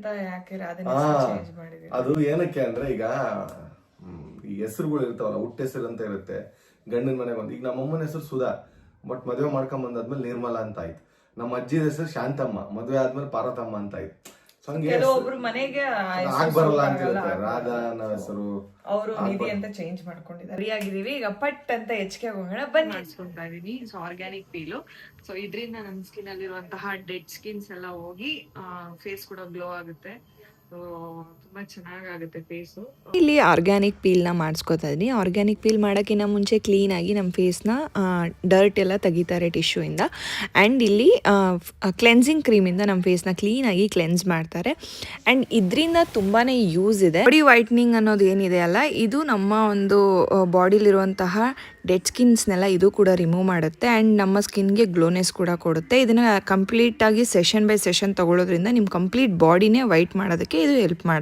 ಅಂತ ಯಾಕೆ ಅದನ್ನ ಹಾ ಚೇಂಜ್ ಮಾಡಿದೀವಿ? ಅದು ಏನಕ್ಕೆ ಅಂದ್ರೆ ಈಗ ಈ ಹೆಸರುಗಳು ಇರ್ತಾವಲ್ಲ, ಹುಟ್ಟ ಹೆಸರು ಅಂತ ಇರುತ್ತೆ. ಗಂಡನ ಮನೆಗೆ ಬಂದು ಈಗ ನಮ್ಮಮ್ಮನ ಹೆಸರು ಸುಧಾ, ಬಟ್ ಮದುವೆ ಮಾಡ್ಕೊಂಡ್ ಬಂದಾದ್ಮೇಲೆ ನಿರ್ಮಲಾ ಅಂತ ಆಯ್ತು. ನಮ್ಮ ಅಜ್ಜಿ ಹೆಸರು ಶಾಂತಮ್ಮ, ಮದುವೆ ಆದ್ಮೇಲೆ ಪಾರ್ವತಮ್ಮ ಅಂತ ಆಯ್ತು. ಸೊ ಹಂಗೆ ಕೆಲವೊಬ್ರು ಮನೆಗೆ ಆಗ್ಬರಲ್ಲ ಅಂತ ಇರುತ್ತೆ. ರಾಧಾ ಅನ್ನೋ ಹೆಸರು ಅವರು ನಿಧಿ ಅಂತ ಚೇಂಜ್ ಮಾಡ್ಕೊಂಡಿದ್ದಾರೆ. ರೆಡಿ ಆಗಿದೀವಿ ಈಗ, ಪಟ್ ಅಂತ ಹೆಚ್ಚಿಗೆ ಹೋಗೋಣ ಬನ್ನಿ. ಮಾಡಿಸ್ಕೊಂತಾ ಇದೀನಿ. So organic peel. ಸೊ ಇದರಿಂದ ನನ್ನ ಸ್ಕಿನ್ ಅಲ್ಲಿರುವಂತಹ ಡೆಡ್ ಸ್ಕಿನ್ಸ್ ಎಲ್ಲ ಹೋಗಿ ಫೇಸ್ ಕೂಡ ಗ್ಲೋ ಆಗುತ್ತೆ. ಸೊ ತುಂಬಾ ಚೆನ್ನಾಗಾಗುತ್ತೆ ಫೇಸು. ಇಲ್ಲಿ ಆರ್ಗ್ಯಾನಿಕ್ ಪೀಲ್ನ ಮಾಡಿಸ್ಕೊತಾ ಇದ್ದೀನಿ. ಆರ್ಗ್ಯಾನಿಕ್ ಪೀಲ್ ಮಾಡೋಕ್ಕಿಂತ ಮುಂಚೆ ಕ್ಲೀನಾಗಿ ನಮ್ಮ ಫೇಸ್ನ ಡರ್ಟ್ ಎಲ್ಲ ತೆಗಿತಾರೆ ಟಿಶ್ಯೂಯಿಂದ. ಆ್ಯಂಡ್ ಇಲ್ಲಿ ಕ್ಲೆನ್ಸಿಂಗ್ ಕ್ರೀಮಿಂದ ನಮ್ಮ ಫೇಸ್ನ ಕ್ಲೀನಾಗಿ ಕ್ಲೆನ್ಸ್ ಮಾಡ್ತಾರೆ. ಆ್ಯಂಡ್ ಇದರಿಂದ ತುಂಬಾ ಯೂಸ್ ಇದೆ. ಬಾಡಿ ವೈಟ್ನಿಂಗ್ ಅನ್ನೋದು ಏನಿದೆ ಅಲ್ಲ, ಇದು ನಮ್ಮ ಒಂದು ಬಾಡಿಲಿರುವಂತಹ ಡೆಡ್ ಸ್ಕಿನ್ಸ್ನೆಲ್ಲ ಇದು ಕೂಡ ರಿಮೂವ್ ಮಾಡುತ್ತೆ. ಆ್ಯಂಡ್ ನಮ್ಮ ಸ್ಕಿನ್ಗೆ ಗ್ಲೋನೆಸ್ ಕೂಡ ಕೊಡುತ್ತೆ. ಇದನ್ನು ಕಂಪ್ಲೀಟಾಗಿ ಸೆಷನ್ ಬೈ ಸೆಷನ್ ತೊಗೊಳೋದ್ರಿಂದ ನಿಮ್ಮ ಕಂಪ್ಲೀಟ್ ಬಾಡಿನೇ ವೈಟ್ ಮಾಡೋದಕ್ಕೆ ಇದು ಹೆಲ್ಪ್ ಮಾಡುತ್ತೆ.